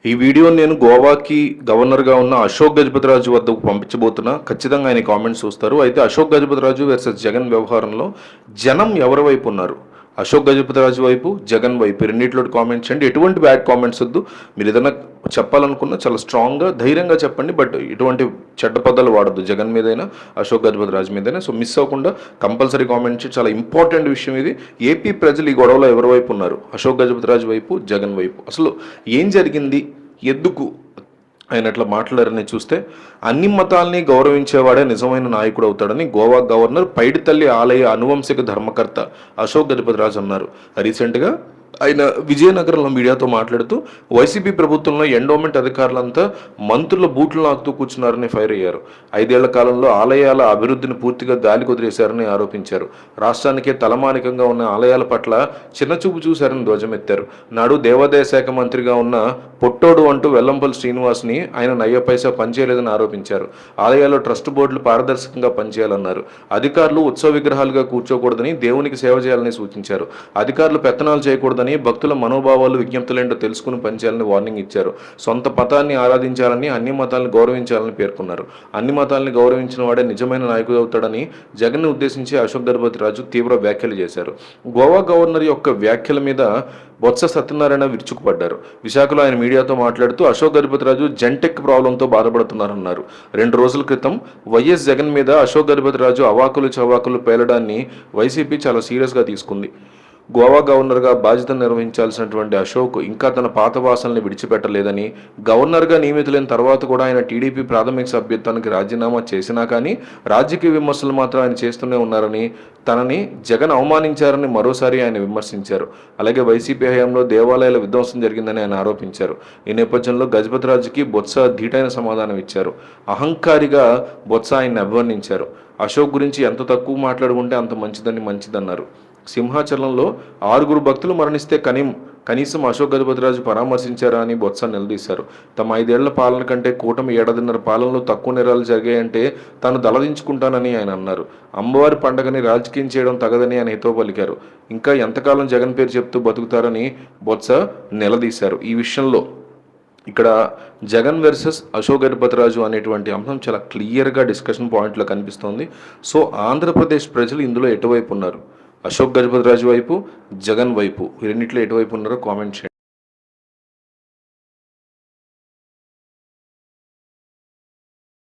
ఈ వీడియోని నేను గోవాకి గవర్నర్గా ఉన్న అశోక్ గజపతిరాజు వద్దకు పంపించబోతున్నా. ఖచ్చితంగా ఆయన కామెంట్స్ చూస్తారు. అయితే అశోక్ గజపతిరాజు వర్సెస్ జగన్ వ్యవహారంలో జనం ఎవరి వైపు ఉన్నారు? అశోక్ గజపతిరాజు వైపు, జగన్ వైపు రెండిట్లో కామెంట్స్ చేయండి. ఎటువంటి బ్యాడ్ కామెంట్స్ వద్దు. మీరు ఏదైనా చెప్పాలనుకున్నా చాలా స్ట్రాంగ్గా, ధైర్యంగా చెప్పండి. బట్ ఇటువంటి చెడ్డ పదాలు వాడద్దు జగన్ మీదైనా, అశోక్ గజపతిరాజు మీదైనా. సో మిస్ అవ్వకుండా కంపల్సరీ కామెంట్ చేయండి. చాలా ఇంపార్టెంట్ విషయం ఇది. ఏపీ ప్రజలు ఈ గొడవలో ఎవరి వైపు ఉన్నారు? అశోక్ గజపతిరాజు వైపు, జగన్ వైపు. అసలు ఏం జరిగింది, ఎందుకు ఆయన అట్లా మాట్లాడారని చూస్తే, అన్ని మతాల్ని గౌరవించేవాడే నిజమైన నాయకుడు అవుతాడని గోవా గవర్నర్ పైడితల్లి ఆలయ అనువంశిక ధర్మకర్త అశోక్ గజపతిరాజు అన్నారు. రీసెంట్గా ఆయన విజయనగరంలో మీడియాతో మాట్లాడుతూ, వైసీపీ ప్రభుత్వంలో ఎండోమెంట్ అధికారులంతా మంత్రుల బూట్లు నాకుతూ కూర్చున్నారని ఫైర్ అయ్యారు. 5 ఏళ్ల కాలంలో ఆలయాల అభివృద్ధిని పూర్తిగా గాలి కుదిరేశారని ఆరోపించారు. రాష్ట్రానికే తలమానికంగా ఉన్న ఆలయాల పట్ల చిన్నచూపు చూశారని ధ్వజమెత్తారు. నాడు దేవాదాయ శాఖ మంత్రిగా ఉన్న పొట్టోడు అంటూ వెల్లంపల్లి శ్రీనివాస్ని ఆయన నయ్య పైసా పనిచేయలేదని ఆరోపించారు. ఆలయాల్లో ట్రస్ట్ బోర్డులు పారదర్శకంగా పనిచేయాలన్నారు. అధికారులు ఉత్సవ విగ్రహాలుగా కూర్చోకూడదని, దేవునికి సేవ చేయాలని సూచించారు. అధికారులు పెత్తనాలు చేయకూడదని, భక్తుల మనోభావాలు, విజ్ఞప్తులేంటో తెలుసుకుని పనిచేయాలని వార్నింగ్ ఇచ్చారు. సొంత మతాన్ని ఆరాధించాలని, అన్ని మతాలను గౌరవించాలని పేర్కొన్నారు. అన్ని మతాలను గౌరవించిన వాడే నిజమైన నాయకుడు అవుతాడని జగన్ ఉద్దేశించి అశోక్ గజపతిరాజు తీవ్ర వ్యాఖ్యలు చేశారు. గోవా గవర్నర్ యొక్క వ్యాఖ్యల మీద బొత్స సత్యనారాయణ విరుచుకుపడ్డారు. విశాఖలో ఆయన మీడియాతో మాట్లాడుతూ, అశోక్ గజపతిరాజు జెంటెక్ ప్రాబ్లంతో బాధపడుతున్నారన్నారు. 2 రోజుల క్రితం వైఎస్ జగన్ మీద అశోక్ గజపతిరాజు అవాకులు చవాకులు పేలడాన్ని వైసీపీ చాలా సీరియస్గా తీసుకుంది. గోవా గవర్నర్గా బాధ్యతను నిర్వహించాల్సినటువంటి అశోక్ ఇంకా తన పాత వాసనల్ని విడిచిపెట్టలేదని, గవర్నర్గా నియమితులైన తర్వాత కూడా ఆయన టీడీపీ ప్రాథమిక సభ్యత్వానికి రాజీనామా చేసినా కానీ రాజకీయ విమర్శలు మాత్రం ఆయన చేస్తూనే ఉన్నారని, తనని జగన్ అవమానించారని మరోసారి ఆయన విమర్శించారు. అలాగే వైసీపీ హయాంలో దేవాలయాల విధ్వంసం జరిగిందని ఆయన ఆరోపించారు. ఈ నేపథ్యంలో గజపతిరాజుకి బొత్స ధీటైన సమాధానం ఇచ్చారు. అహంకారిగా బొత్స ఆయన్ని అభివర్ణించారు. అశోక్ గురించి ఎంత తక్కువ మాట్లాడుకుంటే అంత మంచిదన్నారు. సింహాచలంలో 6 భక్తులు మరణిస్తే కనీసం అశోక్ గజపతిరాజు పరామర్శించారా అని బొత్స నిలదీశారు. తమ 5 ఏళ్ల పాలన కంటే కూటమి 7.5 పాలనలో తక్కువ నేరాలు జరిగాయంటే తాను దళదించుకుంటానని ఆయన అన్నారు. అమ్మవారి పండగని రాజకీయం చేయడం తగదని ఆయన హితవు పలికారు. ఇంకా ఎంతకాలం జగన్ పేరు చెప్తూ బతుకుతారని బొత్స నిలదీశారు. ఈ విషయంలో ఇక్కడ జగన్ వర్సెస్ అశోక్ గజపతిరాజు అనేటువంటి అంశం చాలా క్లియర్గా డిస్కషన్ పాయింట్లో కనిపిస్తోంది. సో ఆంధ్రప్రదేశ్ ప్రజలు ఇందులో ఎటువైపు ఉన్నారు? అశోక్ గజపతిరాజు వైపు, జగన్ వైపు, ఈ రెండిట్లో ఎటువైపు ఉన్నారో కామెంట్ చేయండి.